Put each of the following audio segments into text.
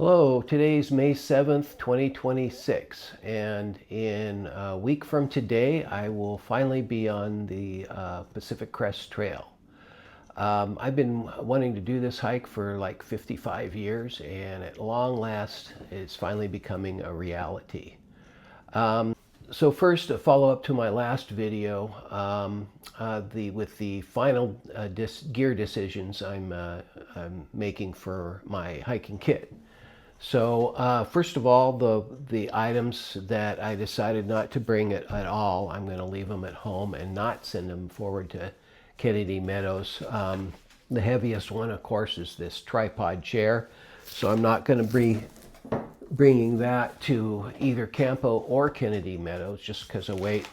Hello, today's May 7th, 2026, and in a week from today, I will finally be on the Pacific Crest Trail. I've been wanting to do this hike for like 55 years, and at long last, it's finally becoming a reality. So first, a follow-up to my last video, with the final gear decisions I'm making for my hiking kit. So first of all, the items that I decided not to bring at all, I'm going to leave them at home and not send them forward to Kennedy Meadows. The heaviest one, of course, is this tripod chair. So I'm not going to be bringing that to either Campo or Kennedy Meadows just because of weight.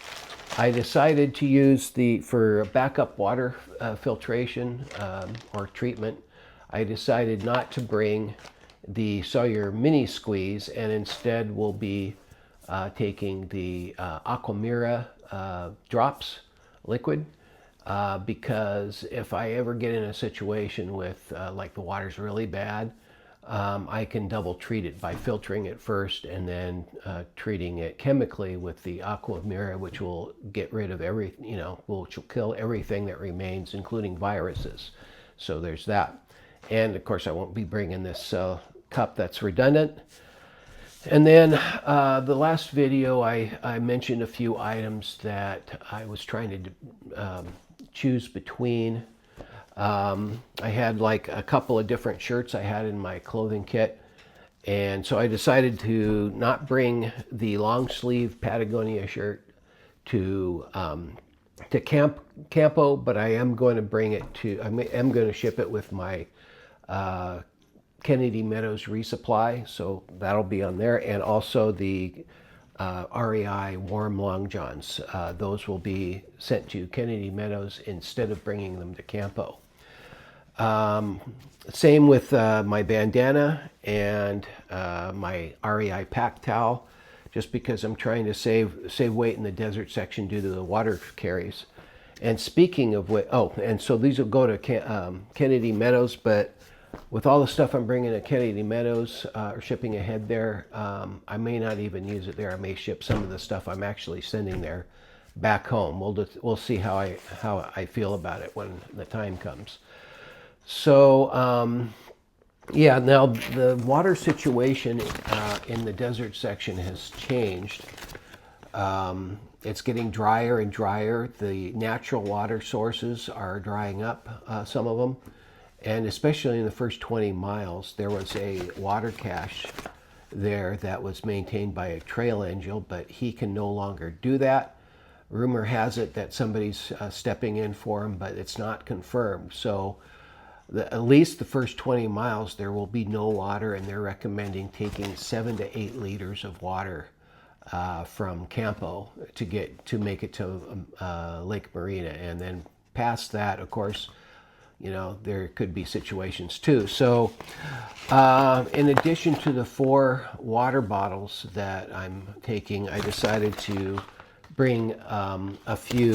I decided to use for backup water filtration or treatment, I decided not to bring the Sawyer mini squeeze, and instead we'll be taking the Acclimate drops liquid, because if I ever get in a situation with like the water's really bad, I can double treat it by filtering it first and then treating it chemically with the Acclimate, which will get rid of which will kill everything that remains, including viruses. So there's that. And of course I won't be bringing this cup that's redundant. And then the last video I mentioned a few items that I was trying to choose between. I had like a couple of different shirts I had in my clothing kit, and so I decided to not bring the long sleeve Patagonia shirt to Campo, but I am going to bring it to, I'm going to ship it with my Kennedy Meadows resupply, so that'll be on there, and also the REI warm long johns. Those will be sent to Kennedy Meadows instead of bringing them to Campo. Same with my bandana and my REI pack towel, just because I'm trying to save weight in the desert section due to the water carries. And speaking of which, and so these will go to Kennedy Meadows, but with all the stuff I'm bringing to Kennedy Meadows or shipping ahead there, I may not even use it there. I may ship some of the stuff I'm actually sending there back home. We'll see how I feel about it when the time comes. So yeah, now the water situation in the desert section has changed. It's getting drier and drier. The natural water sources are drying up, some of them. And especially in the first 20 miles, there was a water cache there that was maintained by a trail angel, but he can no longer do that. Rumor has it that somebody's stepping in for him, but it's not confirmed. So at least the first 20 miles, there will be no water, and they're recommending taking 7 to 8 liters of water from Campo to make it to Lake Marina. And then past that, of course, there could be situations too. So in addition to the 4 water bottles that I'm taking, I decided to bring a few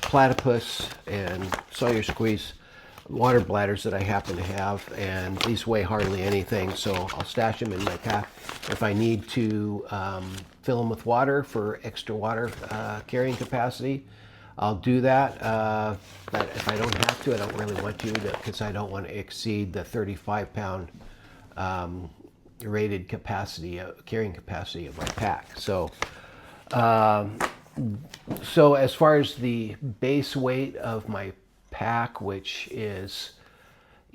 platypus and Sawyer squeeze water bladders that I happen to have, and these weigh hardly anything, so I'll stash them in my pack. If I need to fill them with water for extra water carrying capacity, I'll do that, but if I don't have to, I don't really want to, because I don't want to exceed the 35-pound rated carrying capacity of my pack. So as far as the base weight of my pack, which is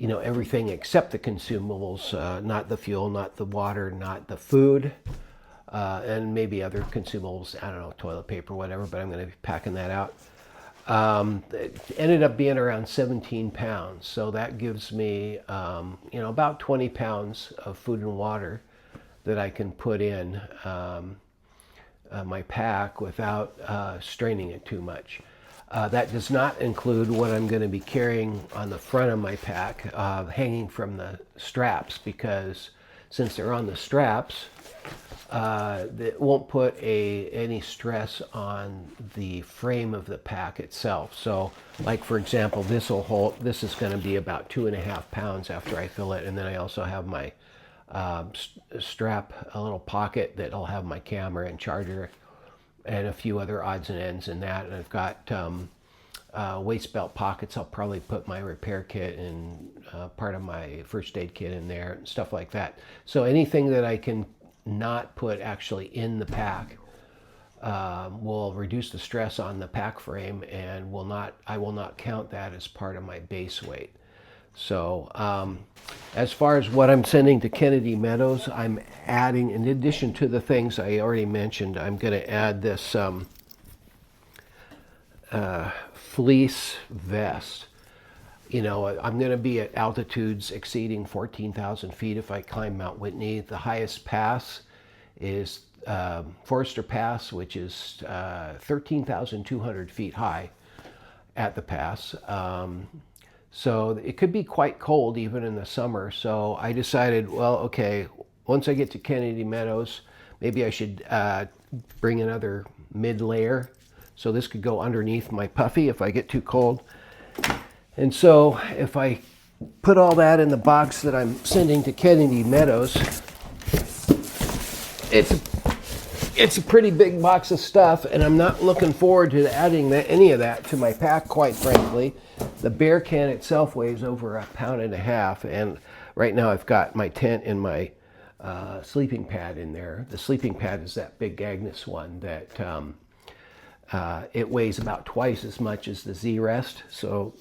everything except the consumables, not the fuel, not the water, not the food, and maybe other consumables, I don't know, toilet paper, whatever, but I'm going to be packing that out. It ended up being around 17 pounds. So that gives me, about 20 pounds of food and water that I can put in my pack without straining it too much. That does not include what I'm going to be carrying on the front of my pack, hanging from the straps, because since they're on the straps, that won't put any stress on the frame of the pack itself. So, like for example, this is going to be about 2.5 pounds after I fill it, and then I also have my strap, a little pocket that'll have my camera and charger and a few other odds and ends in that. And I've got waist belt pockets. I'll probably put my repair kit and part of my first aid kit in there and stuff like that. So anything that I can not put actually in the pack will reduce the stress on the pack frame, and I will not count that as part of my base weight. So as far as what I'm sending to Kennedy Meadows, I'm adding, in addition to the things I already mentioned, I'm going to add this fleece vest. You know, I'm going to be at altitudes exceeding 14,000 feet if I climb Mount Whitney. The highest pass is Forester Pass, which is 13,200 feet high at the pass. So it could be quite cold even in the summer. So I decided, well, okay, once I get to Kennedy Meadows, maybe I should bring another mid layer. So this could go underneath my puffy if I get too cold. And so if I put all that in the box that I'm sending to Kennedy Meadows, it's a pretty big box of stuff, and I'm not looking forward to adding any of that to my pack, quite frankly. The bear can itself weighs over 1.5 pounds, and right now I've got my tent and my sleeping pad in there. The sleeping pad is that big Agnes one that it weighs about twice as much as the Z-Rest, so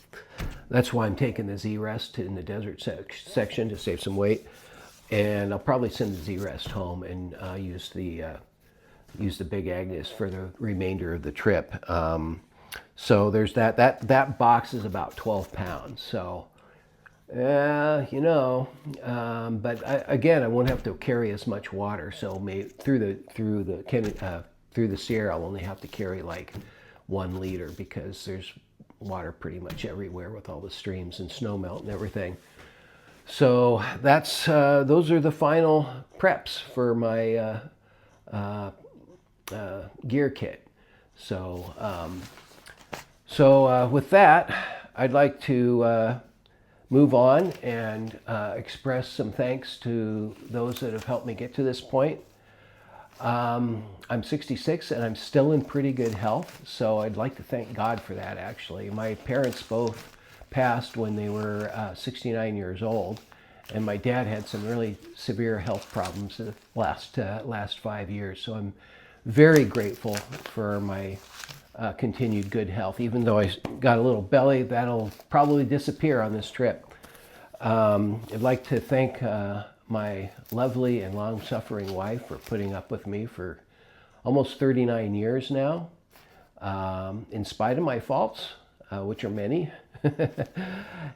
that's why I'm taking the Z-Rest in the desert section to save some weight. And I'll probably send the Z-Rest home and use the big Agnes for the remainder of the trip. So there's that. That box is about 12 pounds. So, you know, but again, I won't have to carry as much water. So through the Sierra, I'll only have to carry like 1 liter because there's water pretty much everywhere with all the streams and snowmelt and everything. So that's those are the final preps for my gear kit. So with that, I'd like to move on and express some thanks to those that have helped me get to this point. I'm 66 and I'm still in pretty good health, so I'd like to thank God for that, actually. My parents both passed when they were 69 years old, and my dad had some really severe health problems the last 5 years, so I'm very grateful for my continued good health. Even though I got a little belly, that'll probably disappear on this trip. I'd like to thank my lovely and long-suffering wife for putting up with me for almost 39 years now, in spite of my faults, which are many.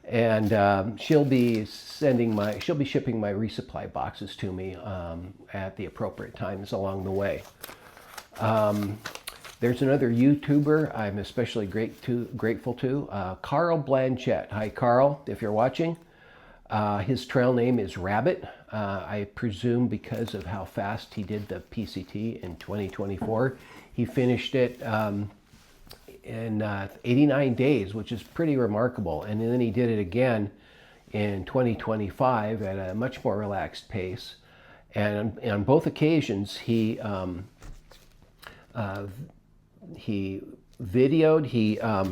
And she'll be shipping my resupply boxes to me at the appropriate times along the way. There's another YouTuber I'm especially grateful to, Carl Blanchett. Hi, Carl, if you're watching. His trail name is Rabbit. I presume because of how fast he did the PCT in 2024. He finished it in 89 days, which is pretty remarkable. And then he did it again in 2025 at a much more relaxed pace. And on both occasions, he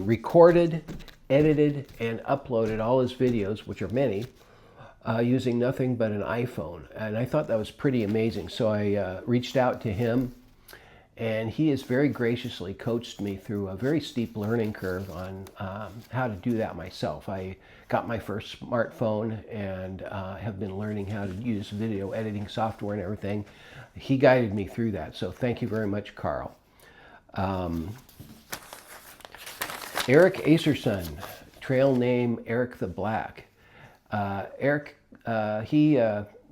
recorded, edited, and uploaded all his videos, which are many, using nothing but an iPhone. And I thought that was pretty amazing. So I reached out to him, and he has very graciously coached me through a very steep learning curve on how to do that myself. I got my first smartphone and have been learning how to use video editing software and everything. He guided me through that. So thank you very much, Carl. Eric Acerson, trail name Eric the Black. Eric, he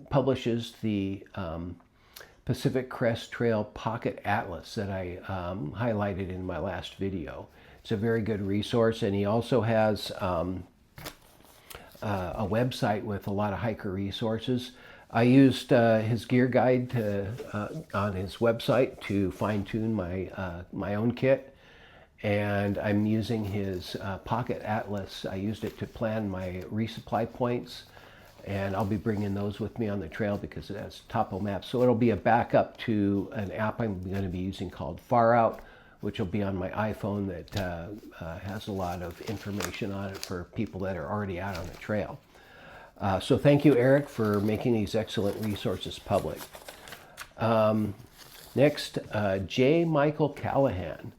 publishes the Pacific Crest Trail Pocket Atlas that I highlighted in my last video. It's a very good resource, and he also has a website with a lot of hiker resources. I used his gear guide on his website to fine-tune my own kit, and I'm using his Pocket Atlas. I used it to plan my resupply points and I'll be bringing those with me on the trail because it has topo maps. So it'll be a backup to an app I'm going to be using called Far Out, which will be on my iPhone that has a lot of information on it for people that are already out on the trail. So thank you, Eric, for making these excellent resources public. Next, J. Michael Callahan.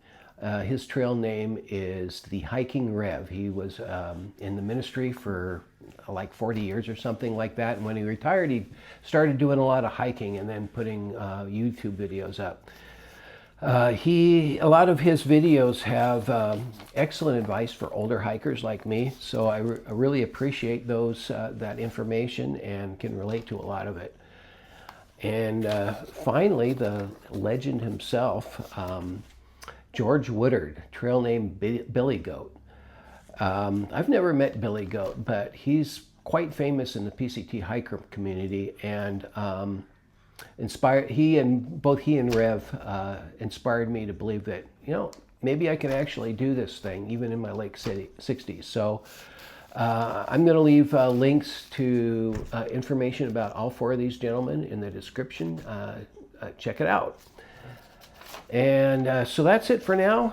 His trail name is the Hiking Rev. He was in the ministry for like 40 years or something like that. And when he retired, he started doing a lot of hiking and then putting YouTube videos up. A lot of his videos have excellent advice for older hikers like me. So I really appreciate that information and can relate to a lot of it. And finally, the legend himself, George Woodard, trail name Billy Goat. I've never met Billy Goat, but he's quite famous in the PCT hiker community, and both he and Rev inspired me to believe that, maybe I can actually do this thing even in my late 60s. So I'm going to leave links to information about all four of these gentlemen in the description. Check it out. And so that's it for now.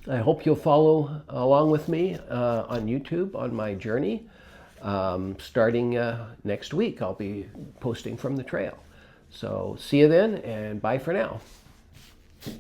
I hope you'll follow along with me on YouTube on my journey. Starting next week, I'll be posting from the trail. So see you then, and bye for now.